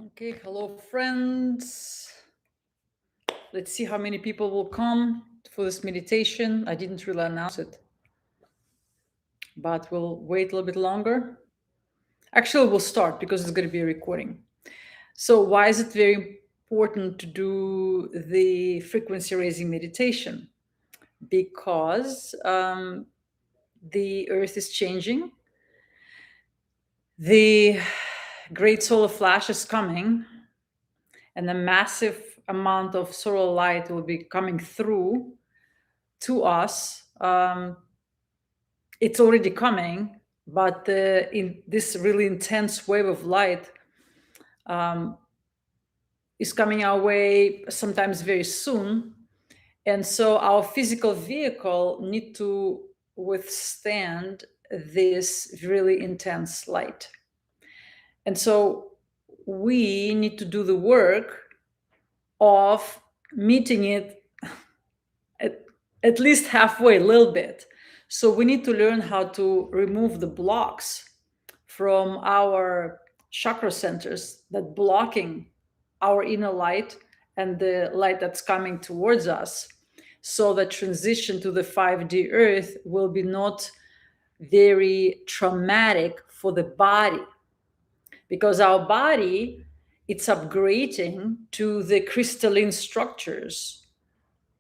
Okay, hello friends. Let's see how many people will come for this meditation. I didn't really announce it, but we'll wait a little bit longer. Actually, we'll start because it's going to be a recording. So why is it very important to do the frequency raising meditation? Because the earth is changing. The great solar flash is coming, and a massive amount of solar light will be coming through to us. It's already coming, but in this really intense wave of light is coming our way sometimes very soon. And so our physical vehicle need to withstand this really intense light. And so we need to do the work of meeting it at least halfway, a little bit. So we need to learn how to remove the blocks from our chakra centers that blocking our inner light and the light that's coming towards us, so that transition to the 5D earth will be not very traumatic for the body, because our body, it's upgrading to the crystalline structures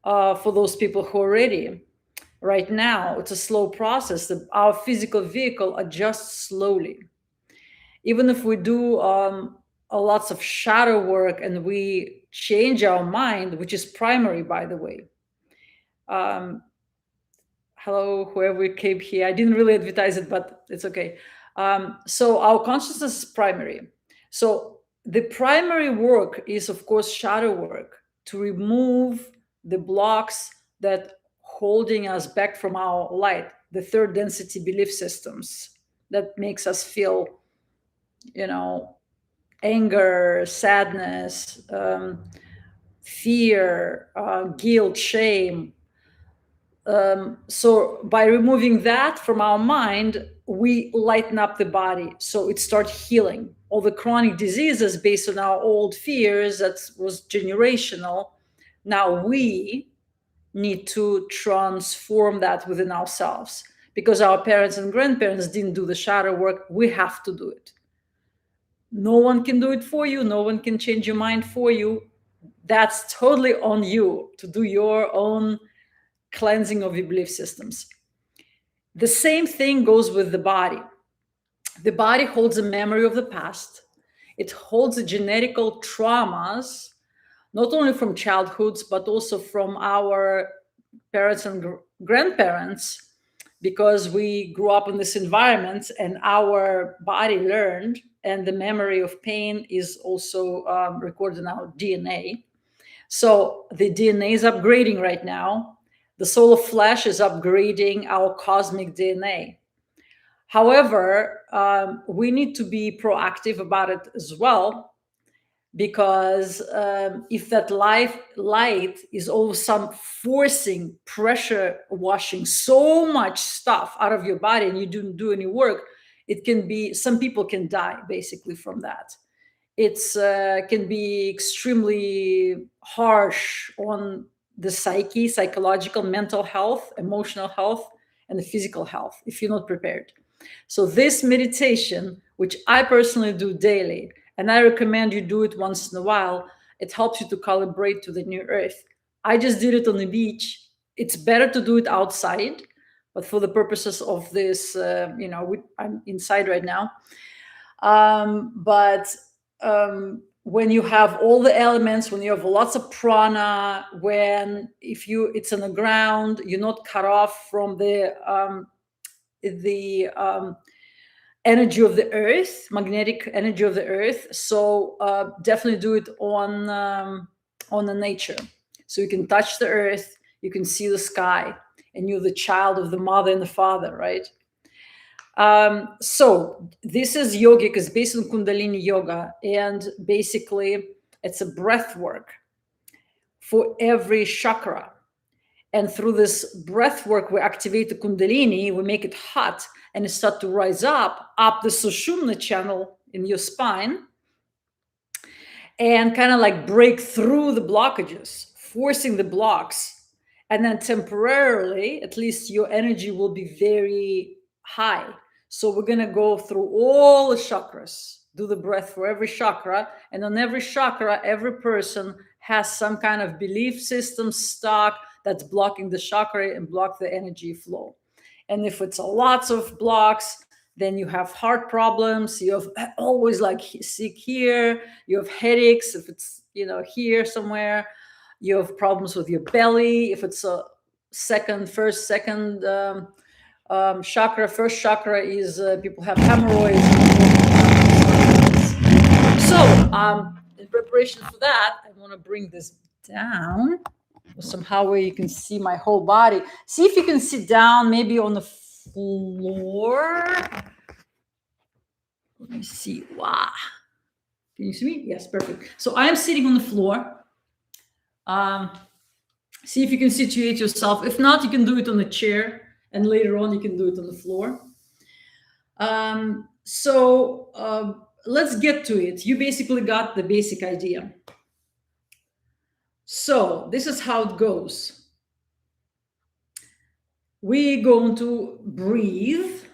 for those people who are ready. Right now, it's a slow process. Our physical vehicle adjusts slowly. Even if we do lots of shadow work and we change our mind, which is primary, by the way. Hello, whoever came here. I didn't really advertise it, but it's okay. So our consciousness is primary. So the primary work is, of course, shadow work, to remove the blocks that holding us back from our light, the third density belief systems that makes us feel, anger, sadness, fear, guilt, shame. So by removing that from our mind, we lighten up the body. So it starts healing. All the chronic diseases based on our old fears, that was generational. Now we need to transform that within ourselves, because our parents and grandparents didn't do the shadow work. We have to do it. No one can do it for you. No one can change your mind for you. That's totally on you to do your own cleansing of your belief systems. The same thing goes with the body. The body holds a memory of the past. It holds the genetical traumas, not only from childhoods, but also from our parents and grandparents, because we grew up in this environment and our body learned, and the memory of pain is also recorded in our DNA. So the DNA is upgrading right now. The soul of flesh is upgrading our cosmic DNA. However, we need to be proactive about it as well, because if that light is always some forcing, pressure washing so much stuff out of your body and you don't do any work, it can be, some people can die basically from that. It's can be extremely harsh on the psyche, psychological, mental health, emotional health, and the physical health if you're not prepared. So this meditation, which I personally do daily, and I recommend you do it once in a while, it helps you to calibrate to the new earth. I just did it on the beach. It's better to do it outside, but for the purposes of this, I'm inside right now. But when you have all the elements, when you have lots of prana, when it's on the ground, you're not cut off from the energy of the earth, magnetic energy of the earth. So definitely do it on the nature, so you can touch the earth, you can see the sky, and you're the child of the mother and the father, right? So this is yogic, is based on Kundalini yoga, and basically it's a breath work for every chakra. And through this breath work, we activate the Kundalini, we make it hot, and it starts to rise up the Sushumna channel in your spine. and kind of like break through the blockages, forcing the blocks. And then temporarily, at least your energy will be very high. So we're going to go through all the chakras, do the breath for every chakra. And on every chakra, every person has some kind of belief system stuck that's blocking the chakra and block the energy flow. And if it's lots of blocks, then you have heart problems. You have always like sick here. You have headaches if it's, here somewhere. You have problems with your belly. If it's a second chakra. First chakra is people have hemorrhoids. So in preparation for that, I want to bring this down somehow where you can see my whole body. See if you can sit down, maybe on the floor. Let me see. Wow. Can you see me? Yes, perfect. So I am sitting on the floor. See if you can situate yourself. If not, you can do it on a chair, and later on you can do it on the floor. Let's get to it. You basically got the basic idea. So this is how it goes. We're going to breathe.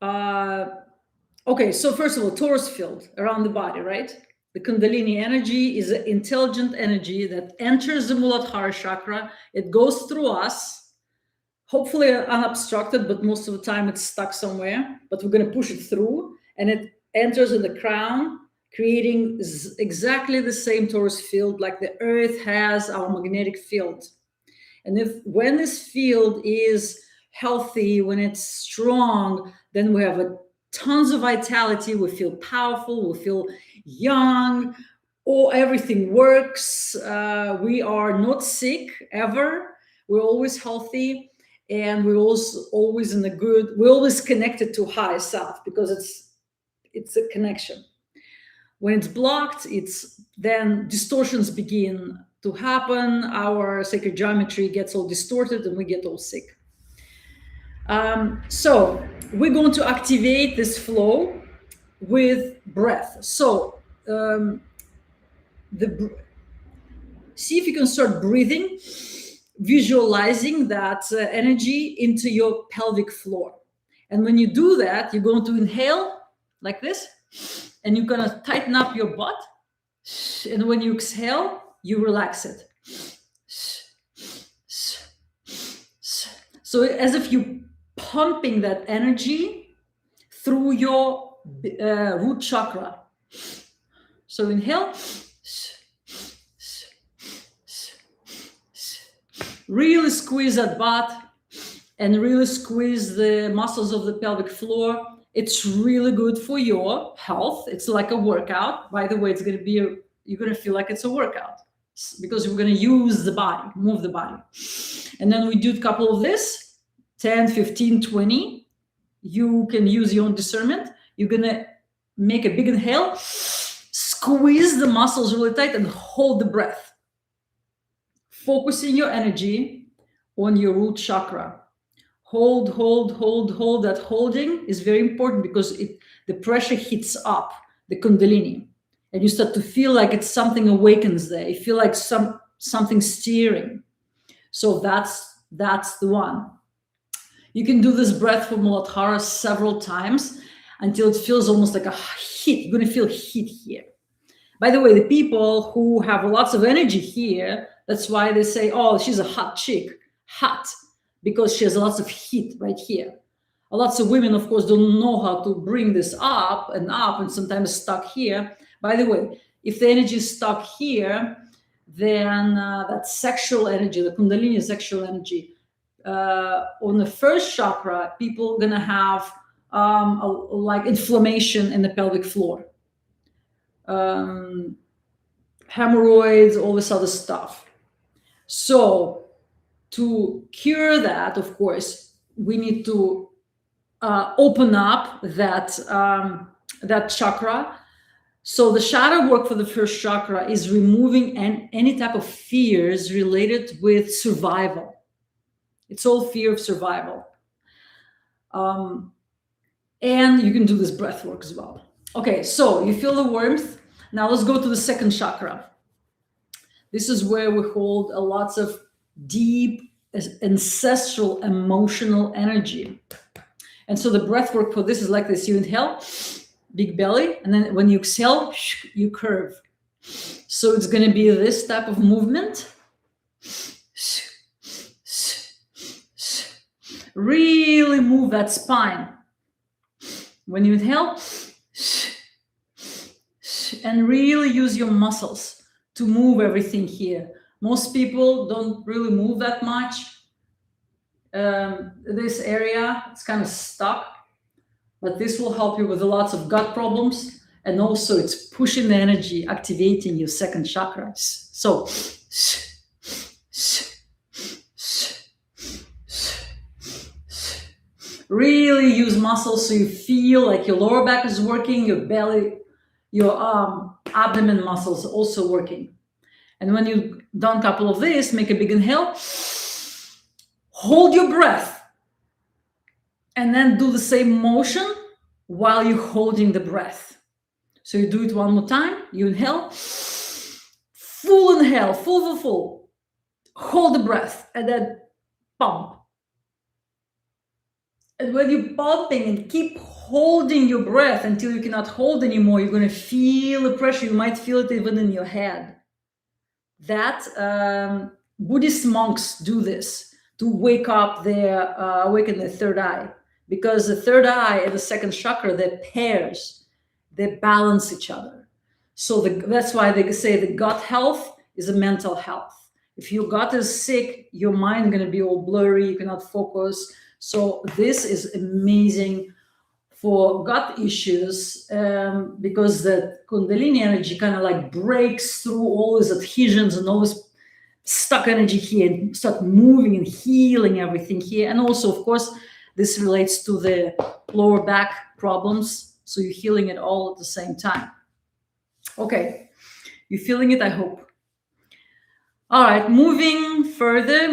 Okay, so first of all, torus field around the body, right? The Kundalini energy is an intelligent energy that enters the Muladhara chakra. It goes through us, hopefully unobstructed, but most of the time it's stuck somewhere. But we're going to push it through, and it enters in the crown, creating exactly the same torus field like the Earth has our magnetic field. And when this field is healthy, when it's strong, then we have tons of vitality. We feel powerful. We feel young. Everything works. We are not sick ever. We're always healthy, and we're also always we're always connected to higher self, because it's a connection. When it's blocked, then distortions begin to happen. Our sacred geometry gets all distorted and we get all sick. So we're going to activate this flow with breath. So see if you can start breathing, visualizing that energy into your pelvic floor. And when you do that, you're going to inhale like this, and you're going to tighten up your butt. And when you exhale, you relax it. So as if you're pumping that energy through your root chakra. So inhale. Really squeeze that butt and really squeeze the muscles of the pelvic floor. It's really good for your health. It's like a workout. By the way, you're going to feel like it's a workout, because we're going to use the body, move the body. And then we do a couple of this, 10, 15, 20. You can use your own discernment. You're going to make a big inhale, squeeze the muscles really tight, and hold the breath. Focusing your energy on your root chakra. Hold. That holding is very important, because the pressure hits up the Kundalini, and you start to feel like it's something awakens there. You feel like something steering. So that's the one. You can do this breath for Muladhara several times until it feels almost like a heat. You're going to feel heat here. By the way, the people who have lots of energy here, that's why they say, oh, she's a hot chick. Hot, because she has lots of heat right here. Lots of women, of course, don't know how to bring this up, and sometimes stuck here. By the way, if the energy is stuck here, then that sexual energy, the Kundalini sexual energy, on the first chakra, people are going to have like inflammation in the pelvic floor. Hemorrhoids, all this other stuff. So to cure that, of course, we need to open up that chakra. So the shadow work for the first chakra is removing any type of fears related with survival. It's all fear of survival. And you can do this breath work as well. Okay, so you feel the warmth. Now let's go to the second chakra. This is where we hold lots of deep ancestral emotional energy. And so the breath work for this is like this. You inhale, big belly, and then when you exhale, you curve. So it's going to be this type of movement. Really move that spine. When you inhale, and really use your muscles to move everything here. Most people don't really move that much. This area, it's kind of stuck, but this will help you with lots of gut problems. And also it's pushing the energy, activating your second chakra. So, really use muscles so you feel like your lower back is working, your belly, your abdomen muscles also working. And when you've done a couple of this, make a big inhale, hold your breath, and then do the same motion while you're holding the breath. So you do it one more time. You inhale, full inhale, full. Hold the breath, and then pump. And when you're pumping and keep holding your breath until you cannot hold anymore, you're going to feel the pressure. You might feel it even in your head. That Buddhist monks do this to wake up awaken their third eye, because the third eye and the second chakra, they're pairs, they balance each other. So that's why they say the gut health is a mental health. If your gut is sick, your mind is going to be all blurry, you cannot focus. So this is amazing for gut issues, because the Kundalini energy kind of like breaks through all these adhesions and all this stuck energy here and start moving and healing everything here. And also, of course, this relates to the lower back problems. So you're healing it all at the same time. Okay, you're feeling it, I hope. All right, moving further,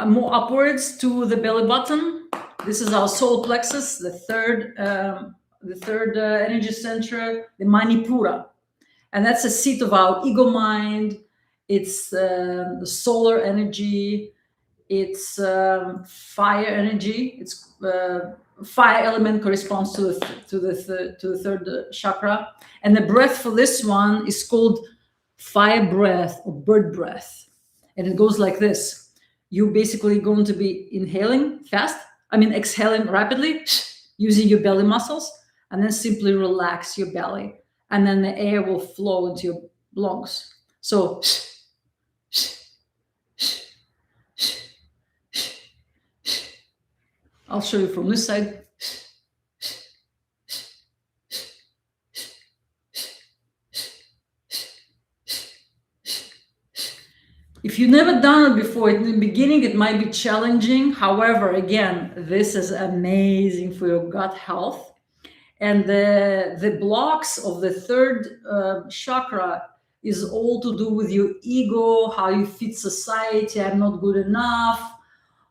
more upwards to the belly button. This is our solar plexus, the third energy center, the Manipura. And that's the seat of our ego mind. It's the solar energy. It's fire energy. It's fire element corresponds to the third chakra. And the breath for this one is called fire breath or bird breath. And it goes like this. You're basically going to be exhaling rapidly, using your belly muscles, and then simply relax your belly. And then the air will flow into your lungs. So, I'll show you from this side. If you've never done it before, in the beginning, it might be challenging. However, again, this is amazing for your gut health. And the blocks of the third chakra is all to do with your ego, how you fit society. I'm not good enough.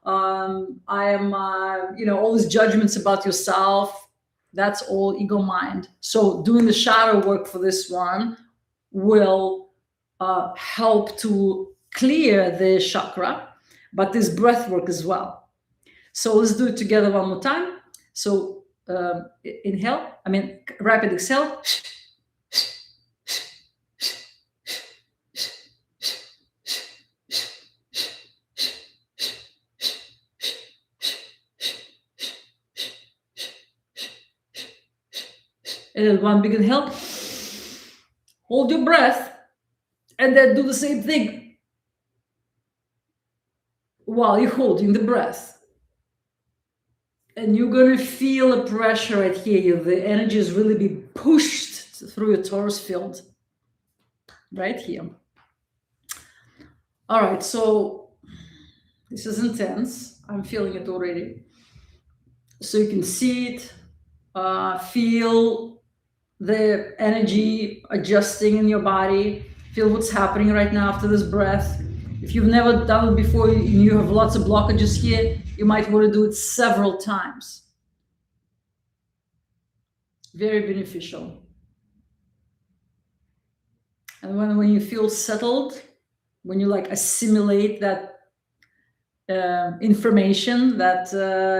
I am, all these judgments about yourself. That's all ego mind. So doing the shadow work for this one will help to clear the chakra, but this breath work as well. So let's do it together one more time. So rapid exhale. And then one big inhale. Hold your breath, and then do the same thing while you're holding the breath. And you're going to feel the pressure right here. The energy is really be pushed through your torus field right here. All right, so this is intense. I'm feeling it already. So you can see it, feel the energy adjusting in your body, feel what's happening right now after this breath. If you've never done it before and you have lots of blockages here, you might want to do it several times. Very beneficial. And when you feel settled, when you like assimilate that information, that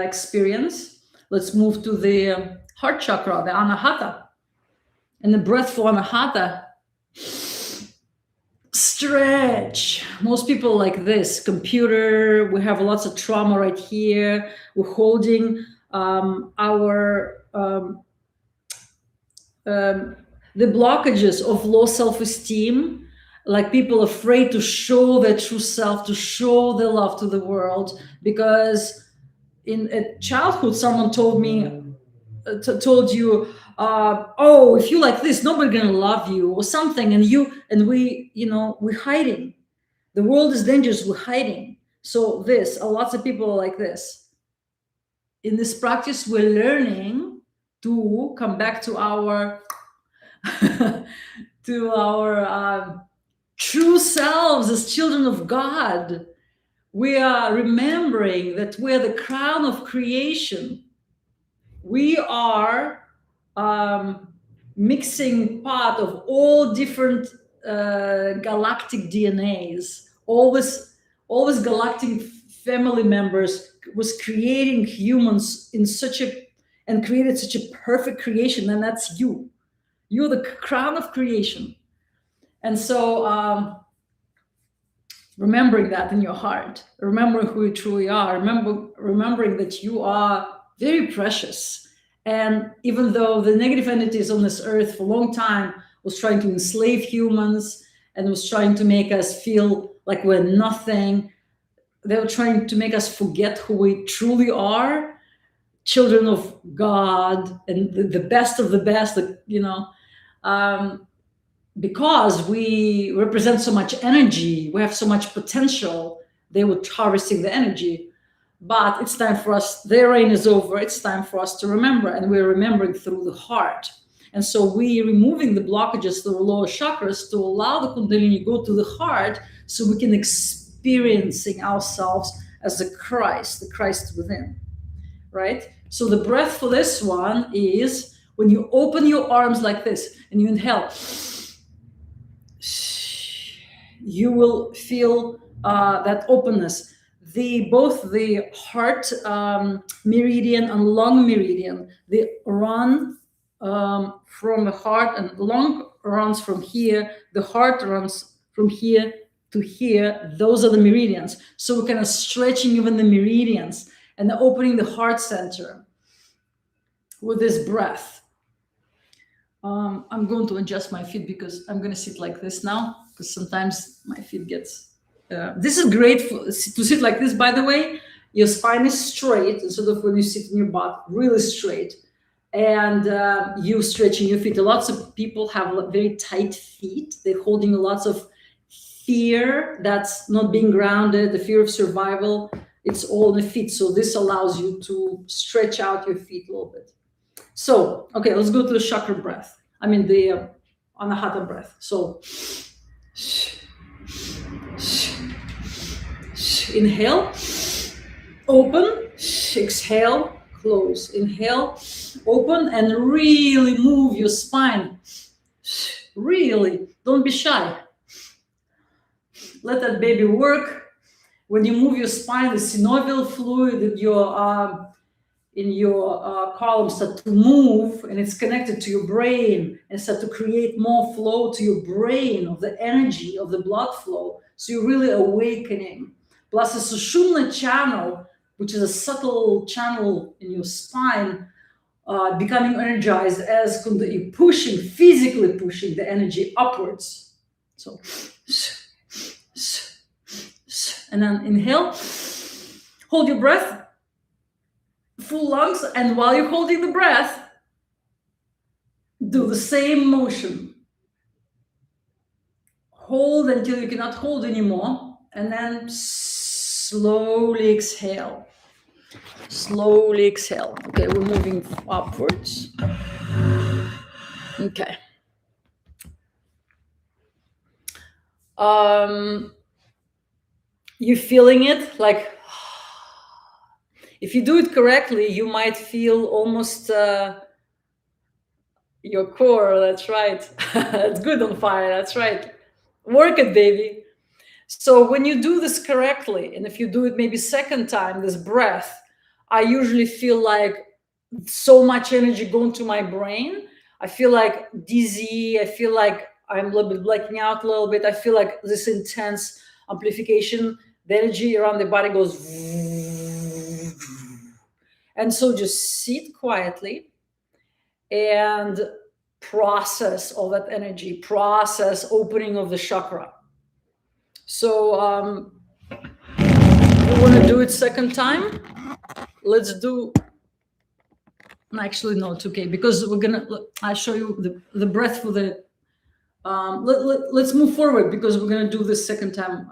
experience, let's move to the heart chakra, the anahata. And the breath for anahata. Stretch. Most people like this computer. We have lots of trauma right here. We're holding our the blockages of low self-esteem, like people afraid to show their true self, to show their love to the world, because in childhood someone told me told you oh, if you like this, nobody gonna love you or something, and we, you know, we're hiding. The world is dangerous, we're hiding. So lots of people are like this. In this practice, we're learning to come back to our to our true selves as children of God. We are remembering that we're the crown of creation. We are mixing part of all different galactic DNAs. All this galactic family members was creating humans in such a, and created such a perfect creation, and that's you. You're the crown of creation. And so remembering that in your heart, remembering who you truly are, remembering that you are very precious. And even though the negative entities on this earth for a long time was trying to enslave humans and was trying to make us feel like we're nothing, they were trying to make us forget who we truly are, children of God and the best of the best, you know. Because we represent so much energy, we have so much potential, they were harvesting the energy. But it's time for us, their reign is over, it's time for us to remember, and we're remembering through the heart. And so we're removing the blockages to the lower chakras to allow the Kundalini go to the heart, so we can experiencing ourselves as the Christ within, right? So the breath for this one is when you open your arms like this and you inhale, you will feel that openness. Both the heart meridian and lung meridian, they run from the heart, and lung runs from here, the heart runs from here to here. Those are the meridians. So we're kind of stretching even the meridians and opening the heart center with this breath. I'm going to adjust my feet because I'm going to sit like this now, because sometimes my feet gets this is great to sit like this, by the way. Your spine is straight instead of when you sit in your butt, really straight, and you stretching your feet. Lots of people have very tight feet. They're holding lots of fear that's not being grounded, the fear of survival. It's all in the feet. So this allows you to stretch out your feet a little bit. So, okay, let's go to the chakra breath. I mean, the anahata breath. So, inhale, open, exhale, close. Inhale, open, and really move your spine. Really, don't be shy. Let that baby work. When you move your spine, the synovial fluid in your column start to move, and it's connected to your brain, and start to create more flow to your brain of the energy of the blood flow. So you're really awakening. Plus the Sushumna channel, which is a subtle channel in your spine, becoming energized as you're pushing, physically pushing the energy upwards. So, and then inhale, hold your breath, full lungs, and while you're holding the breath, do the same motion. Hold until you cannot hold anymore, and then slowly exhale. Slowly exhale. Okay, we're moving upwards. Okay. You're feeling it? Like, if you do it correctly, you might feel almost Your core, that's right. That's good on fire, that's right. Work it, baby. So when you do this correctly, and if you do it maybe second time, this breath, I usually feel like so much energy going to my brain. I feel like dizzy. I feel like I'm a little bit blacking out a little bit. I feel like this intense amplification. The energy around the body goes. And so just sit quietly and process all that energy, process opening of the chakra. So you want to do it second time? Let's do. Actually, no, it's okay because we're gonna. I'll show you the breath for the. Let's move forward because we're gonna do this second time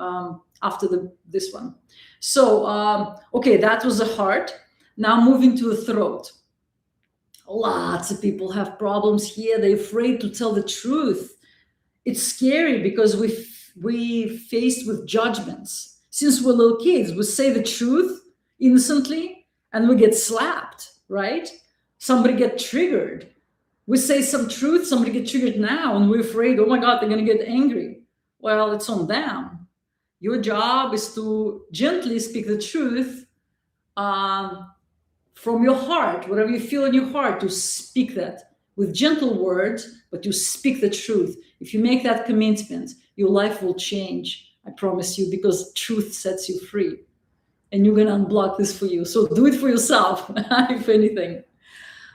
after this one. So okay, that was the heart. Now moving to the throat. Lots of people have problems here. They're afraid to tell the truth. It's scary because we faced with judgments. Since we're little kids, we say the truth innocently and we get slapped, right? Somebody get triggered. We say some truth, somebody get triggered now, and we're afraid, oh my God, they're gonna get angry. Well, it's on them. Your job is to gently speak the truth from your heart, whatever you feel in your heart, to speak that with gentle words, but you speak the truth. If you make that commitment, your life will change. I promise you, because truth sets you free. And you're going to unblock this for you. So do it for yourself, if anything.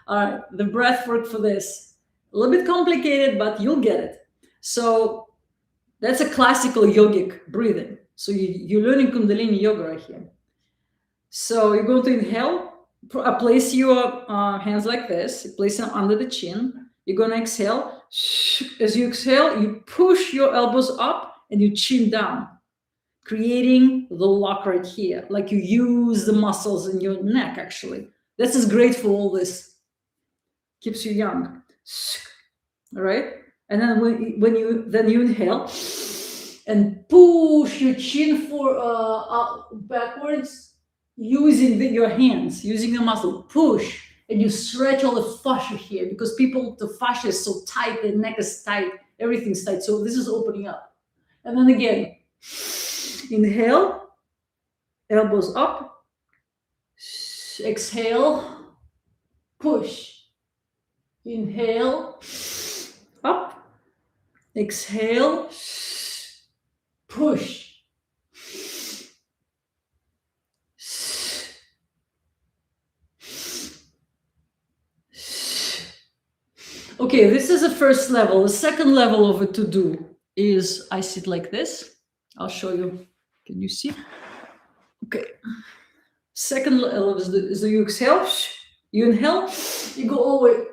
All right, the breath work for this. A little bit complicated, but you'll get it. So that's a classical yogic breathing. So you're learning Kundalini yoga right here. So you're going to inhale. Place your hands like this. Place them under the chin. You're going to exhale. As you exhale, you push your elbows up and you chin down, creating the lock right here. Like you use the muscles in your neck, actually. This is great for all this. Keeps you young. All right? And then when you inhale and push your chin backwards, using your hands, using the muscle, push, and you stretch all the fascia here because the fascia is so tight, the neck is tight, everything's tight. So this is opening up. And then again, inhale, elbows up, exhale, push, inhale, up, exhale, push. Okay, this is the first level. The second level of it to do is I sit like this. I'll show you. Can you see? Okay. Second level is you exhale, you inhale, you go all the way.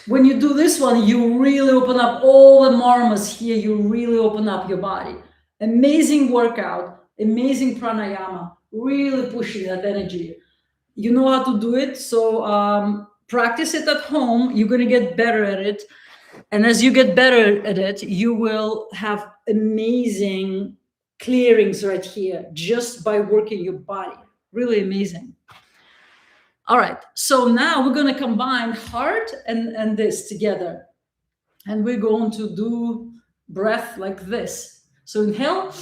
When you do this one, you really open up all the marmas here. You really open up your body. Amazing workout, amazing pranayama, really pushing that energy. You know how to do it, so practice it at home. You're going to get better at it. And as you get better at it, you will have amazing clearings right here just by working your body. Really amazing. All right, so now we're going to combine heart and this together. And we're going to do breath like this. So inhale,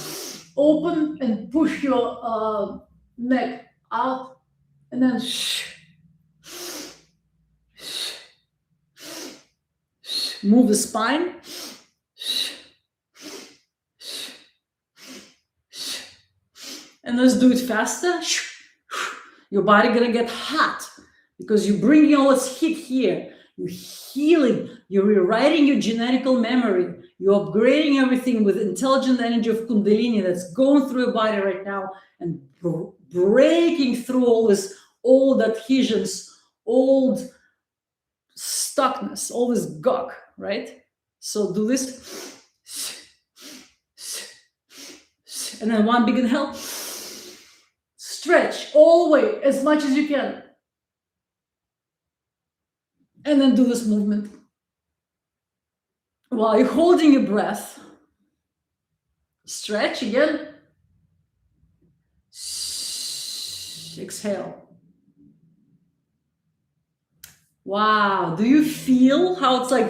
open and push your neck out, and then move the spine. And let's do it faster. Your body gonna get hot because you're bringing all this heat here. You're healing. You're rewriting your genetical memory. You're upgrading everything with intelligent energy of Kundalini that's going through your body right now and breaking through all this old adhesions, old stuckness, all this gunk, right? So do this. And then one big inhale. Stretch all the way as much as you can. And then do this movement. While you're holding your breath, Stretch again. Exhale. Wow. Do you feel how it's like,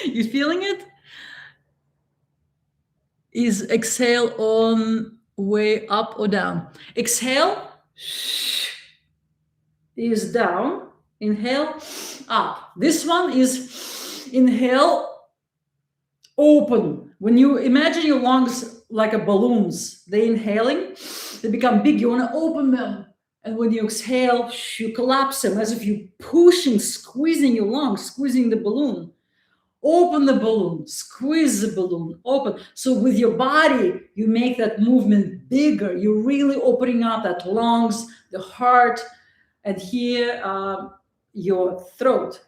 you feeling it? Is exhale on way up or down? Exhale is down. Inhale up. This one is inhale open. When you imagine your lungs like a balloons, they inhaling, they become big. You want to open them. And when you exhale, you collapse them as if you're pushing, squeezing your lungs, squeezing the balloon. Open the balloon, squeeze the balloon, open. So with your body, you make that movement bigger. You're really opening up that lungs, the heart, and here your throat.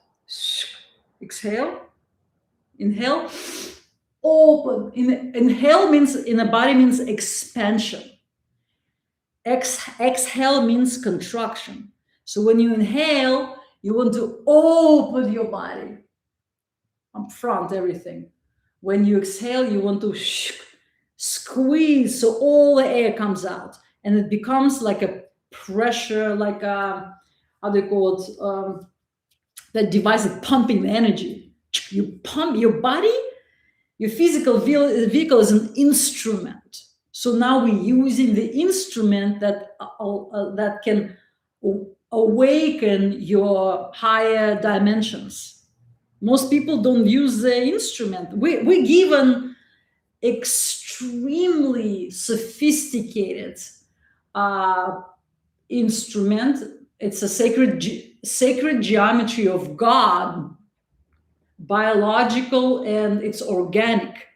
Exhale, inhale, open. Inhale means in the body means expansion. Exhale means contraction. So when you inhale, you want to open your body. Up front, everything. When you exhale, you want to squeeze so all the air comes out, and it becomes like a pressure, like a, how do you call it? That device is pumping the energy. You pump your body. Your physical vehicle is an instrument. So now we're using the instrument that can awaken your higher dimensions. Most people don't use the instrument. We're given extremely sophisticated instrument. It's a sacred geometry of God, biological, and it's organic.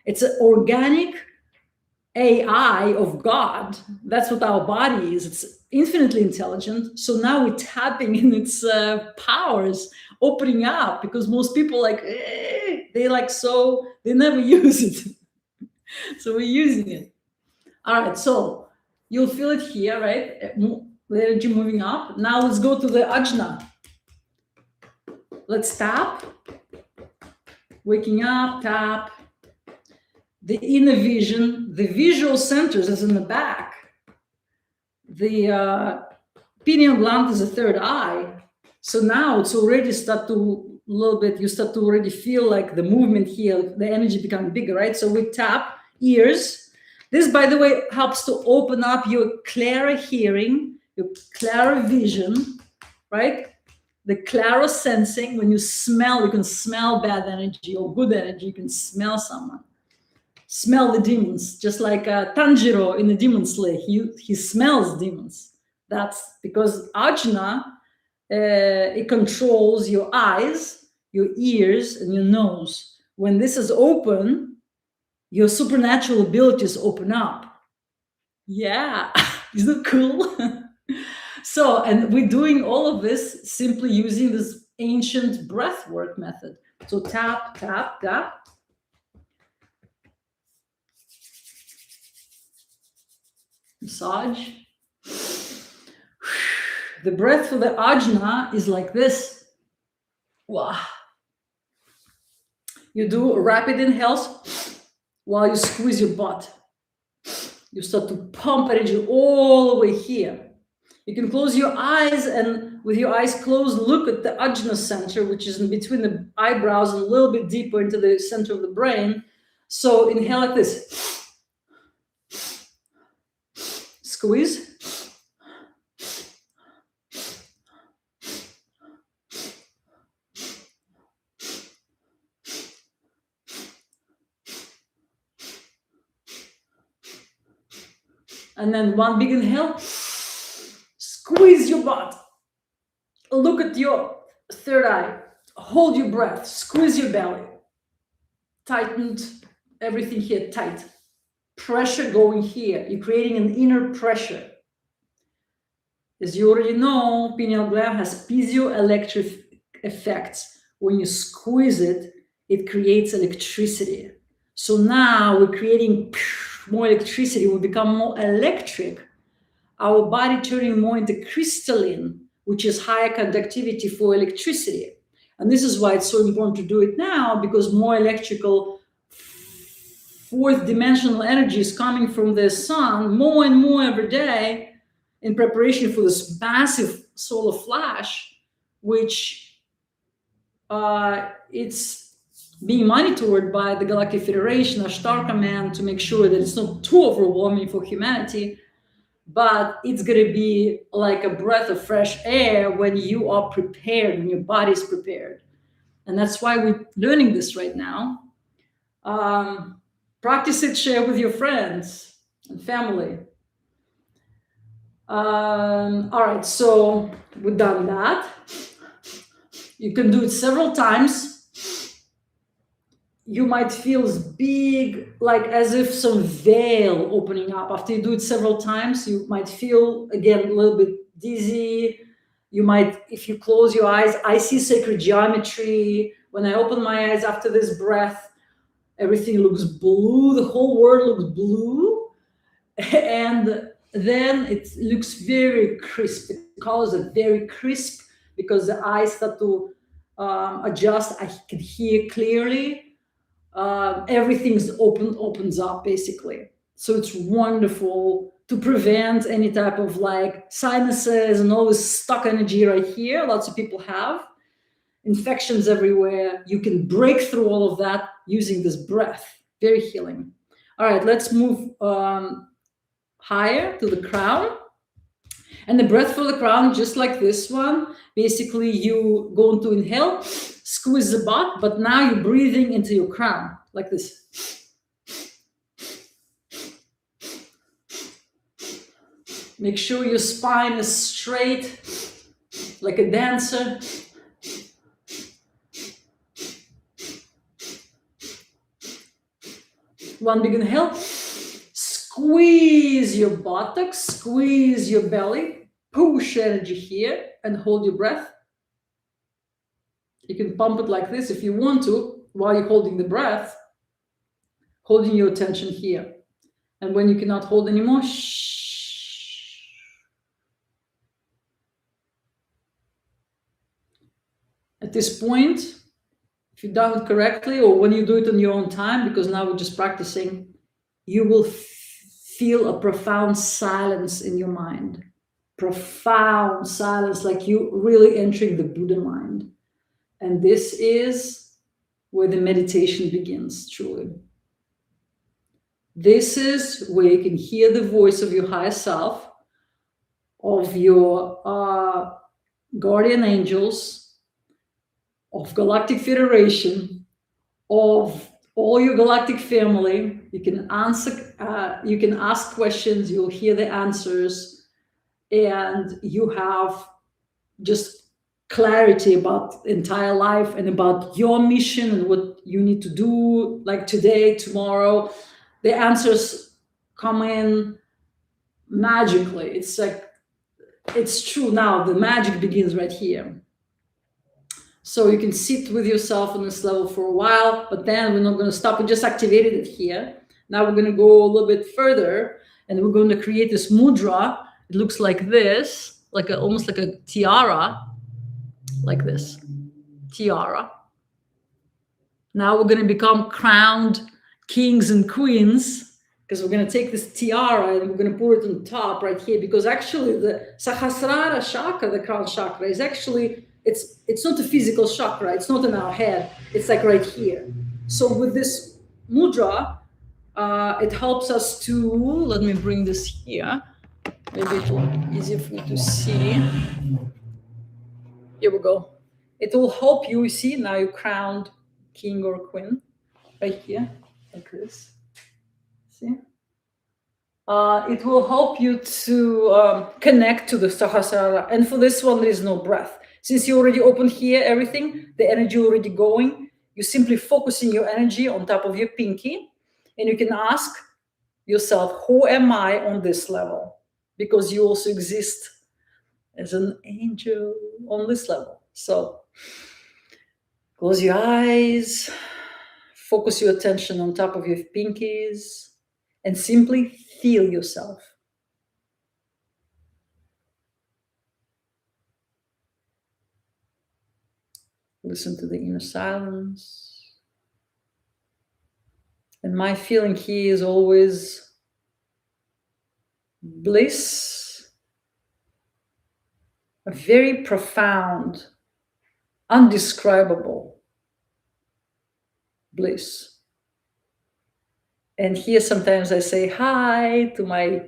It's an organic AI of God. That's what our body is. It's infinitely intelligent. So now we're tapping in its powers, opening up, because most people they never use it. So we're using it. All right, so you'll feel it here, right? The energy moving up. Now let's go to the ajna. Let's tap. Waking up, tap. The inner vision, the visual centers is in the back. The pineal gland is the third eye. So now it's already you start to already feel like the movement here, the energy becoming bigger, right? So we tap ears. This, by the way, helps to open up your clearer hearing, your clearer vision, right? The clearer sensing. When you smell, you can smell bad energy or good energy. You can smell someone. Smell the demons, just like Tanjiro in the Demon Slayer. He smells demons. That's because ajna, it controls your eyes, your ears, and your nose. When this is open, your supernatural abilities open up. Yeah, isn't it cool? So, and we're doing all of this simply using this ancient breath work method. So tap, tap, tap. Massage. The breath for the ajna is like this. Wow. You do rapid inhales while you squeeze your butt. You start to pump energy all the way here. You can close your eyes, and with your eyes closed, look at the ajna center, which is in between the eyebrows and a little bit deeper into the center of the brain. So inhale like this. Squeeze. And then one big inhale. Squeeze your butt. Look at your third eye. Hold your breath. Squeeze your belly. Tightened everything here tight. Pressure going here. You're creating an inner pressure. As you already know, pineal gland has piezoelectric effects. When you squeeze it, it creates electricity. So now we're creating more electricity. We become more electric. Our body turning more into crystalline, which is higher conductivity for electricity. And this is why it's so important to do it now, because more electrical fourth dimensional energy is coming from the sun more and more every day in preparation for this massive solar flash, which it's being monitored by the Galactic Federation, Ashtar Command, to make sure that it's not too overwhelming for humanity, but it's going to be like a breath of fresh air when you are prepared, when your body's prepared. And that's why we're learning this right now. Practice it, share with your friends and family. All right, so we've done that. You can do it several times. You might feel this big, like as if some veil opening up. After you do it several times, you might feel, again, a little bit dizzy. You might, if you close your eyes, I see sacred geometry. When I open my eyes after this breath, everything looks blue. The whole world looks blue. And then it looks very crisp. The colors are very crisp because the eyes start to adjust. I can hear clearly. Everything's opens up basically. So it's wonderful to prevent any type of like sinuses and all this stuck energy right here. Lots of people have infections everywhere. You can break through all of that using this breath. Very healing. All right, let's move higher to the crown. And the breath for the crown, just like this one, basically you go to inhale, squeeze the butt, but now you're breathing into your crown, like this. Make sure your spine is straight, like a dancer. One big inhale. Squeeze your buttocks, squeeze your belly, push energy here and hold your breath. You can pump it like this if you want to while you're holding the breath, holding your attention here. And when you cannot hold anymore, shh. At this point, if you've done it correctly, or when you do it on your own time, because now we're just practicing, you will feel a profound silence in your mind. Profound silence, like you really entering the Buddha mind. And this is where the meditation begins, truly. This is where you can hear the voice of your higher self, of your guardian angels, of Galactic Federation, of all your galactic family. You can answer, you can ask questions, you'll hear the answers, and you have just clarity about entire life and about your mission and what you need to do, like today, tomorrow. The answers come in magically. It's like, it's true now. The magic begins right here. So you can sit with yourself on this level for a while, but then we're not going to stop. We just activated it here. Now we're going to go a little bit further, and we're going to create this mudra. It looks like this, like almost like a tiara, like this, tiara. Now we're going to become crowned kings and queens, because we're going to take this tiara and we're going to put it on top right here, because actually the Sahasrara chakra, the crown chakra, is actually, it's not a physical chakra. It's not in our head. It's like right here. So with this mudra, it helps us to, let me bring this here. Maybe it will be easier for you to see. Here we go. It will help you, see, now you're crowned king or queen right here, like this. See? It will help you to connect to the Sahasrara. And for this one, there is no breath. Since you already opened here, everything, the energy already going, you're simply focusing your energy on top of your pinky. And you can ask yourself, who am I on this level? Because you also exist as an angel on this level. So close your eyes, focus your attention on top of your pinkies, and simply feel yourself. Listen to the inner silence. And my feeling here is always bliss, a very profound, undescribable bliss. And here sometimes I say hi to my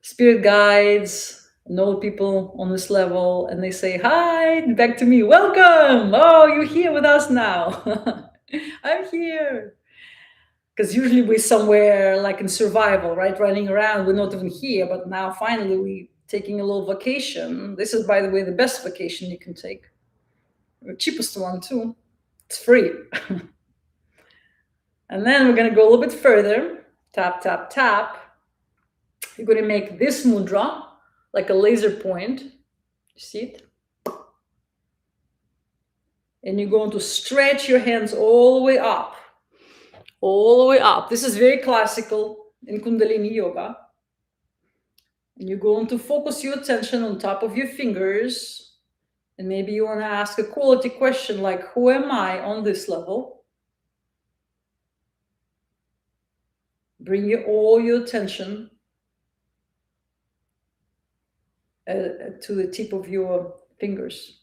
spirit guides and all people on this level, and they say hi back to me, welcome, oh, you're here with us now. I'm here. Because usually we're somewhere like in survival, right? Running around, we're not even here, but now finally we're taking a little vacation. This is, by the way, the best vacation you can take. The cheapest one too. It's free. And then we're gonna go a little bit further. Tap, tap, tap. You're gonna make this mudra like a laser point. You see it? And you're going to stretch your hands all the way up. All the way up. This is very classical in Kundalini yoga. And you're going to focus your attention on top of your fingers. And maybe you want to ask a quality question like, who am I on this level? Bring all your attention to the tip of your fingers.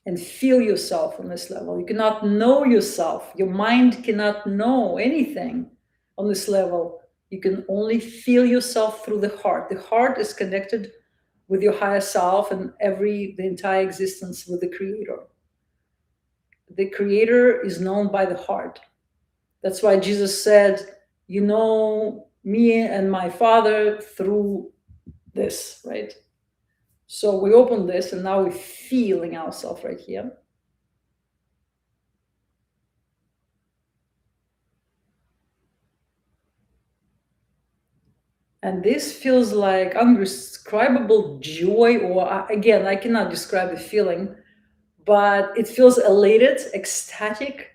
And feel yourself on this level. You cannot know yourself. Your mind cannot know anything on this level. You can only feel yourself through the heart. The heart is connected with your higher self and the entire existence with the Creator. The Creator is known by the heart. That's why Jesus said, you know me and my Father through this, right? So we open this and now we're feeling ourselves right here. And this feels like undescribable joy, or again, I cannot describe the feeling, but it feels elated, ecstatic,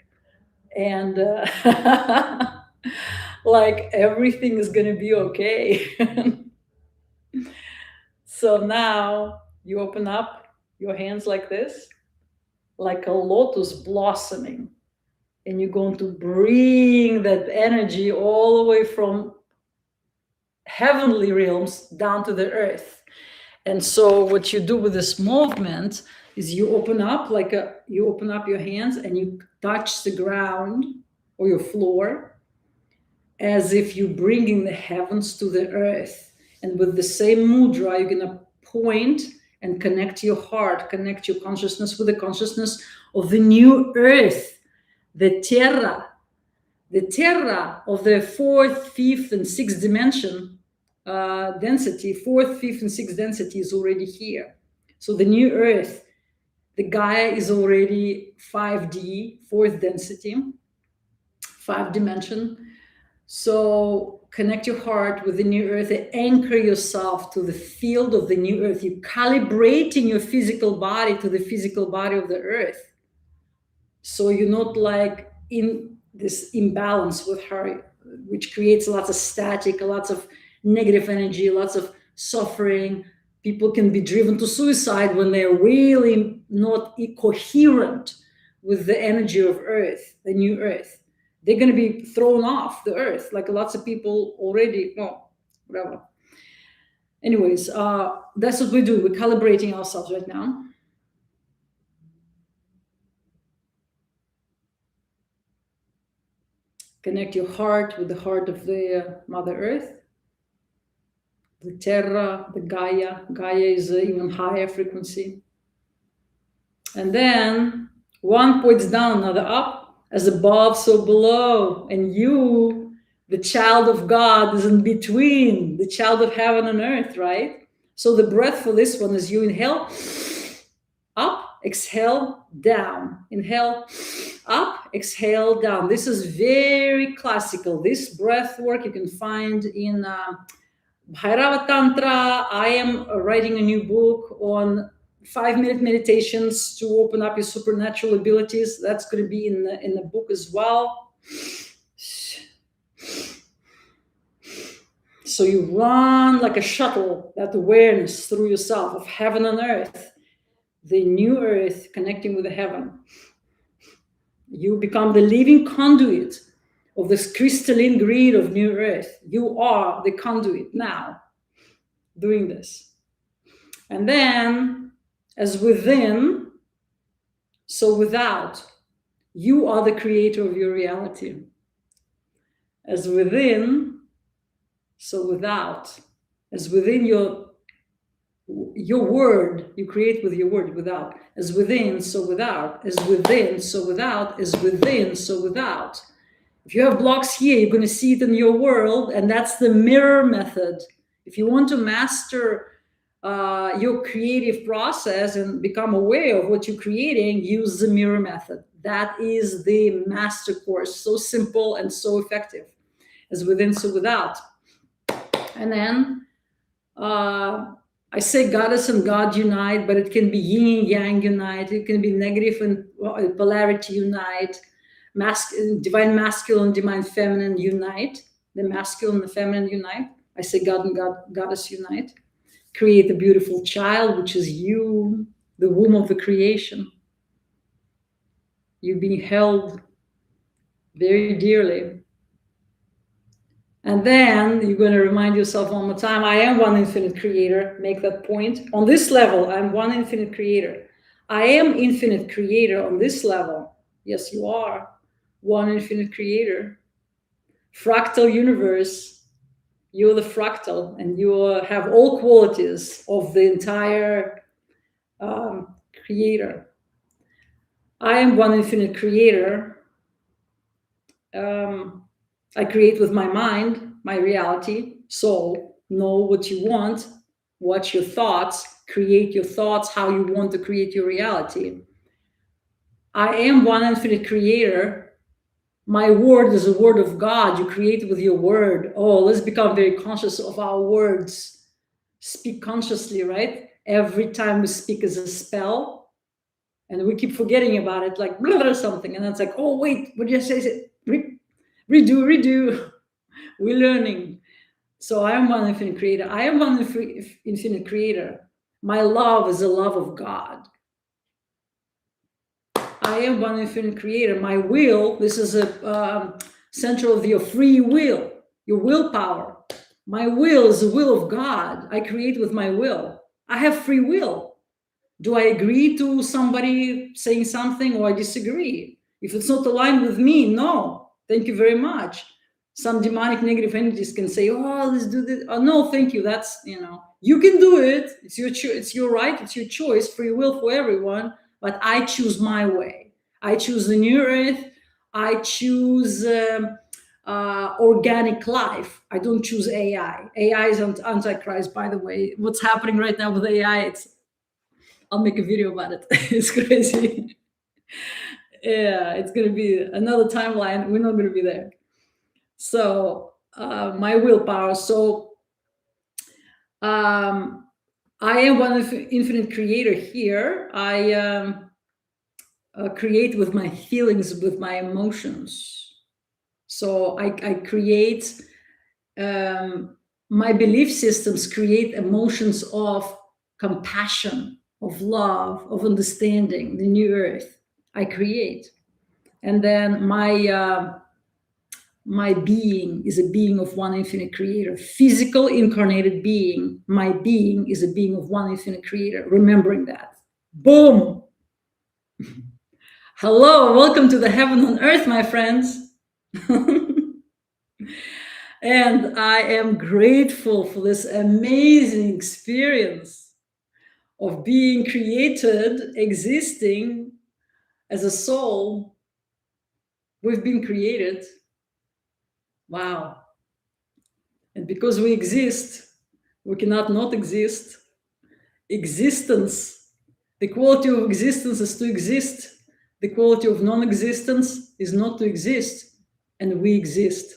and like everything is going to be okay. So now you open up your hands like this, like a lotus blossoming, and you're going to bring that energy all the way from heavenly realms down to the earth. And so what you do with this movement is you open up your hands and you touch the ground or your floor as if you're bringing the heavens to the earth. And with the same mudra, you're going to point and connect your heart, connect your consciousness with the consciousness of the new earth, the terra of the fourth, fifth, and sixth dimension density. Fourth, fifth, and sixth density is already here. So the new earth, the Gaia is already 5D, fourth density, 5 dimension. So connect your heart with the new earth and anchor yourself to the field of the new earth. You're calibrating your physical body to the physical body of the earth. So you're not like in this imbalance with her, which creates lots of static, lots of negative energy, lots of suffering. People can be driven to suicide when they're really not coherent with the energy of earth, the new earth. They're going to be thrown off the earth, like lots of people already, well, whatever. Anyways, that's what we do. We're calibrating ourselves right now. Connect your heart with the heart of the Mother Earth, the Terra, the Gaia. Gaia is an even higher frequency. And then one points down, another up. As above, so below. And you, the child of God, is in between, the child of heaven and earth, right? So the breath for this one is you inhale, up, exhale, down. Inhale, up, exhale, down. This is very classical. This breath work you can find in Bhairava Tantra. I am writing a new book on 5-minute meditations to open up your supernatural abilities. That's going to be in the book as well. So you run like a shuttle, that awareness through yourself of heaven and earth, the new earth connecting with the heaven. You become the living conduit of this crystalline grid of new earth. You are the conduit now doing this. And then, as within, so without, you are the creator of your reality. As within, so without. As within your word, you create with your word, without. As within, so without. As within, so without. As within, so without. If you have blocks here, you're going to see it in your world, and that's the mirror method. If you want to master your creative process and become aware of what you're creating, use the mirror method. That is the master course. So simple and so effective. As within, so without. And then I say goddess and God unite, but it can be yin and yang unite. It can be negative and polarity unite. Divine masculine, divine feminine unite. The masculine and the feminine unite. I say God and goddess unite. Create a beautiful child, which is you, the womb of the creation. You being held very dearly. And then you're going to remind yourself one more time, I am one infinite creator. Make that point. On this level, I'm one infinite creator. I am infinite creator on this level. Yes, you are one infinite creator. Fractal universe. You're the fractal, and you have all qualities of the entire creator. I am one infinite creator. I create with my mind, my reality. So know what you want, watch your thoughts, create your thoughts, how you want to create your reality. I am one infinite creator. My word is a word of God. You create with your word. Oh, let's become very conscious of our words. Speak consciously, right? Every time we speak is a spell. And we keep forgetting about it, like blah, blah, something. And then it's like, oh, wait, what did you say? Redo. We're learning. So I am one infinite creator. I am one infinite creator. My love is the love of God. I am one infinite creator. My will, this is a central of your free will, your willpower. My will is the will of God. I create with my will. I have free will. Do I agree to somebody saying something or I disagree? If it's not aligned with me, no. Thank you very much. Some demonic negative entities can say, oh, let's do this. Oh, no, thank you. That's, you can do it. It's your right. It's your choice. Free will for everyone. But I choose my way. I choose the new earth. I choose organic life. I don't choose AI. AI is antichrist, by the way. What's happening right now with AI, I'll make a video about it. It's crazy. Yeah, it's going to be another timeline. We're not going to be there. So my willpower. So I am one infinite creator here. I create with my feelings, with my emotions. So I create, my belief systems create emotions of compassion, of love, of understanding, the new earth I create. And then my being is a being of one infinite creator. Physical incarnated being. My being is a being of one infinite creator. Remembering that. Boom. Hello, welcome to the heaven on earth, my friends. And I am grateful for this amazing experience of being created, existing as a soul. We've been created. Wow. And because we exist, we cannot not exist. Existence, the quality of existence is to exist. The quality of non-existence is not to exist. And we exist.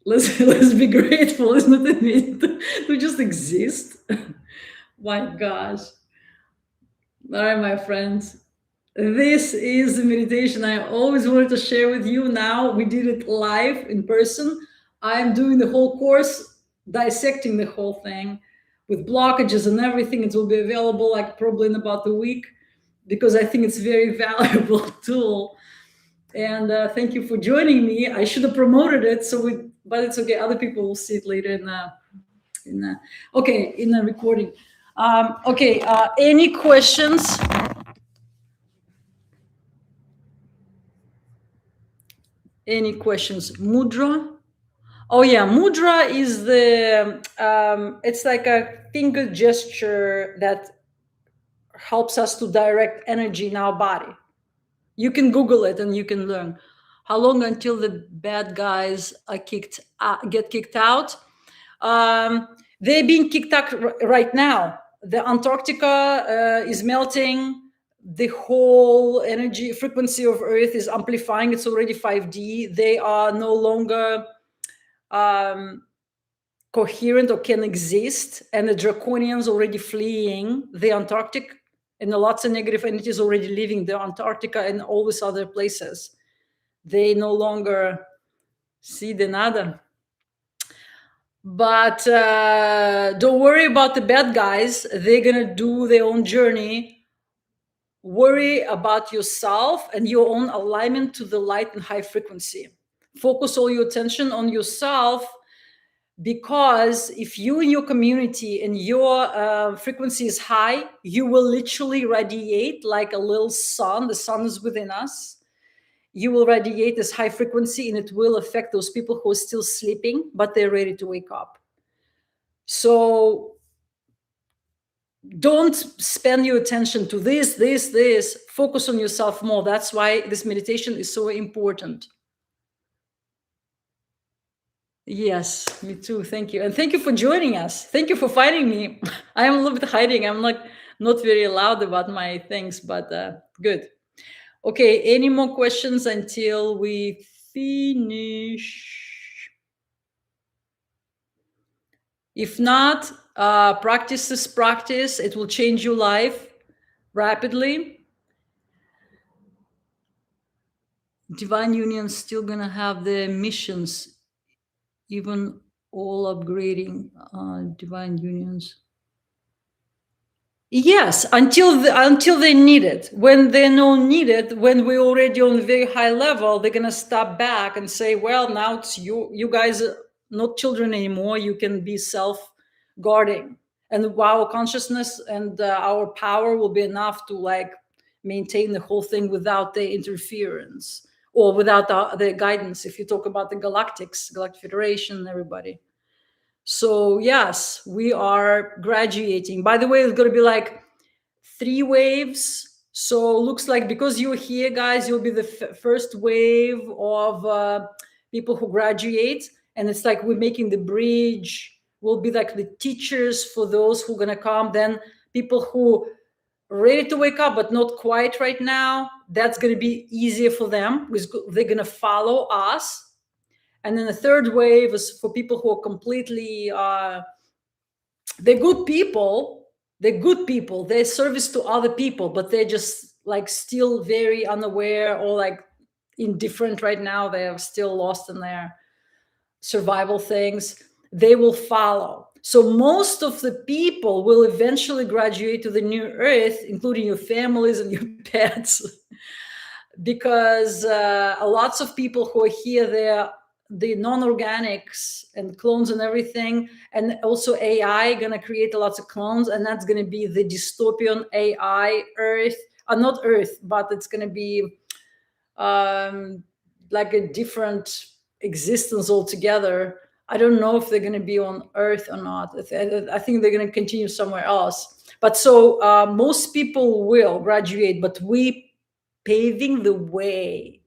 Let's be grateful, isn't it? To just exist. My gosh. All right, my friends. This is the meditation I always wanted to share with you. Now we did it live in person. I'm doing the whole course, dissecting the whole thing with blockages and everything. It will be available like probably in about a week because I think it's a very valuable tool. And thank you for joining me. I should have promoted it, but it's okay. Other people will see it later in the recording. Okay, any questions? Any questions? Mudra? Oh yeah, mudra is it's like a finger gesture that helps us to direct energy in our body. You can Google it and you can learn. How long until the bad guys are get kicked out? They're being kicked out right now. The Antarctica is melting. The whole energy frequency of Earth is amplifying. It's already 5D. They are no longer coherent or can exist. And the draconians already fleeing the Antarctic, and lots of negative entities already leaving the Antarctica and all these other places. They no longer see the nada. But don't worry about the bad guys. They're going to do their own journey. Worry about yourself and your own alignment to the light and high frequency. Focus all your attention on yourself, because if you in your community and your frequency is high, you will literally radiate like a little sun. The sun is within us. You will radiate this high frequency, and it will affect those people who are still sleeping, but they're ready to wake up. So don't spend your attention to this. Focus on yourself more. That's why this meditation is so important. Yes, me too. Thank you. And thank you for joining us. Thank you for finding me. I am a little bit hiding. I'm like not very loud about my things, but good. Okay, any more questions until we finish? If not, practice this practice. It will change your life rapidly. Divine Union's still gonna have the missions, even all upgrading Divine Unions. Yes, until they need it. When they don't need it, when we're already on a very high level, they're gonna step back and say, "Well, now it's you guys are not children anymore. You can be self-guarding, and our consciousness and our power will be enough to like maintain the whole thing without the interference or without the guidance." If you talk about the Galactic Federation, and everybody. So yes, we are graduating. By the way, it's going to be like 3 waves. So looks like because you're here, guys, you'll be the first wave of people who graduate. And it's like we're making the bridge. We'll be like the teachers for those who are going to come. Then people who are ready to wake up, but not quite right now, that's going to be easier for them because they're going to follow us. And then the third wave is for people who are completely, they're good people. They're service to other people, but they're just like still very unaware or like indifferent right now. They are still lost in their survival things. They will follow. So most of the people will eventually graduate to the new earth, including your families and your pets, because lots of people who are here, they're the non-organics and clones and everything, and also AI gonna create lots of clones, and that's gonna be the dystopian AI Earth, not Earth, but it's gonna be like a different existence altogether. I don't know if they're gonna be on Earth or not. I think they're gonna continue somewhere else. But so most people will graduate, but we paving the way.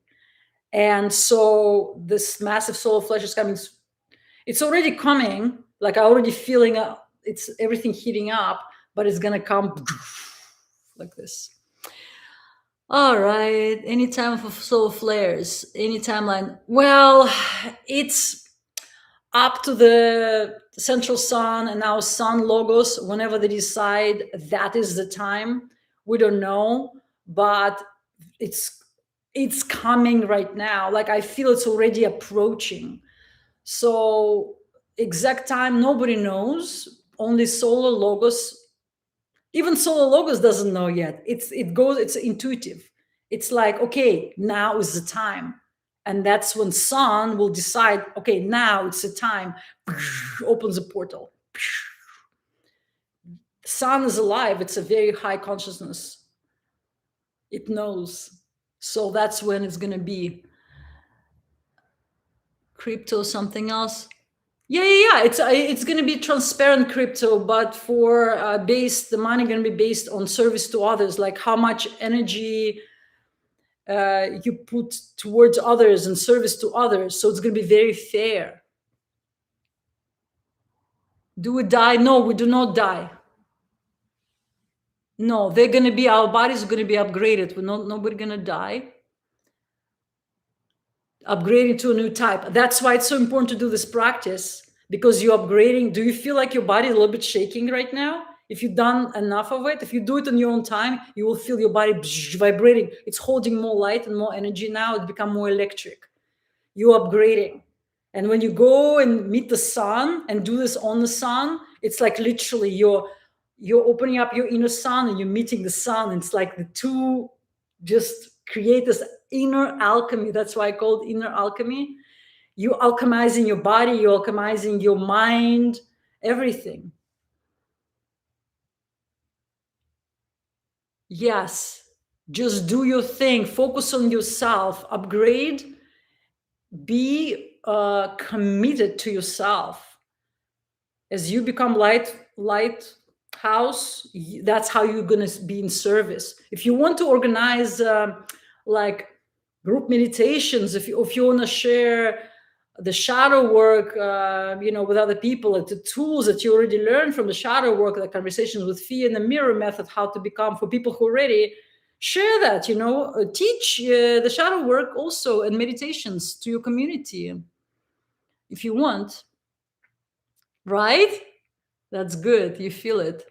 And so this massive solar flash is coming. It's already coming. Like I already feeling it's everything heating up, but it's gonna come like this. All right. Any time for solar flares? Any timeline? Well, it's up to the central sun and our sun logos. Whenever they decide that is the time, we don't know, but it's coming right now. Like I feel it's already approaching. So exact time, nobody knows. Only solar logos. Even solar logos doesn't know yet. It's intuitive. It's like, okay, now is the time. And that's when sun will decide, okay, now it's the time. Opens a portal. Sun is alive. It's a very high consciousness. It knows. So that's when it's going to be. Crypto, something else. Yeah. It's going to be transparent crypto, but for the money going to be based on service to others, like how much energy you put towards others and service to others. So it's going to be very fair. Do we die? No, we do not die. No, they're going to be, our bodies are going to be upgraded. Nobody going to die. Upgrading to a new type. That's why it's so important to do this practice, because you're upgrading. Do you feel like your body is a little bit shaking right now? If you've done enough of it, if you do it on your own time, you will feel your body vibrating. It's holding more light and more energy now. It becomes more electric. You're upgrading. And when you go and meet the sun and do this on the sun, it's like literally you're opening up your inner sun and you're meeting the sun. It's like the two just create this inner alchemy. That's why I call it inner alchemy. You're alchemizing your body, you're alchemizing your mind, everything. Yes, just do your thing. Focus on yourself. Upgrade. Be committed to yourself. As you become lighthouse, that's how you're going to be in service. If you want to organize like group meditations, if you want to share the shadow work, with other people, like the tools that you already learned from the shadow work, the conversations with fear and the mirror method, how to become, for people who already share that, teach the shadow work also and meditations to your community if you want, right? That's good. You feel it.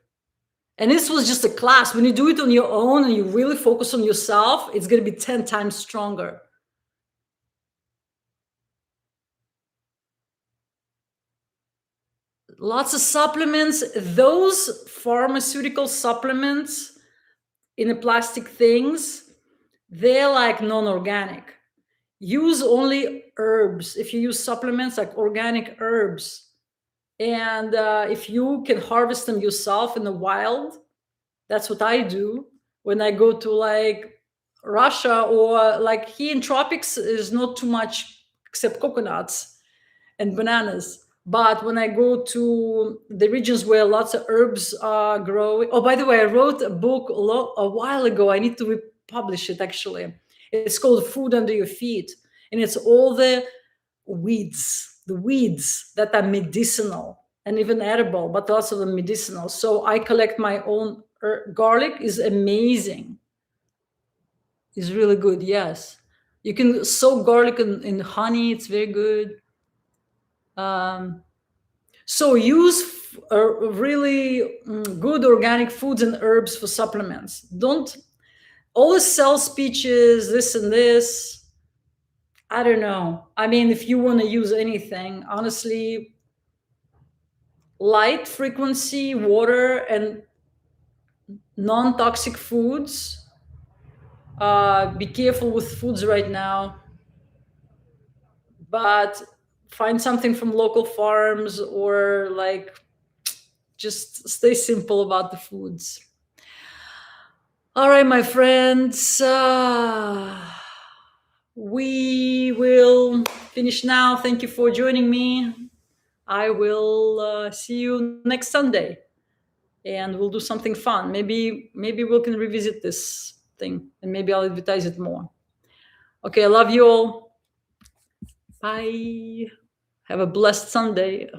And this was just a class. When you do it on your own and you really focus on yourself, it's going to be 10 times stronger. Lots of supplements. Those pharmaceutical supplements in the plastic things, they're like non-organic. Use only herbs. If you use supplements, like organic herbs. And if you can harvest them yourself in the wild, that's what I do when I go to like Russia, or like here in tropics is not too much except coconuts and bananas. But when I go to the regions where lots of herbs are growing. Oh, by the way, I wrote a book a while ago. I need to republish it actually. It's called Food Under Your Feet. And it's all the weeds that are medicinal and even edible, but also the medicinal. So I collect my own garlic. Is amazing. It's really good. Yes, you can soak garlic in honey. It's very good. So use really good organic foods and herbs for supplements. Don't always sell speeches, this and this. I don't know. I mean, if you want to use anything, honestly, light frequency, water, and non-toxic foods. Be careful with foods right now, but find something from local farms, or like just stay simple about the foods. All right, my friends. We will finish now. Thank you for joining me. I will see you next Sunday, and we'll do something fun. Maybe we can revisit this thing, and maybe I'll advertise it more. Okay, I love you all. Bye. Have a blessed Sunday.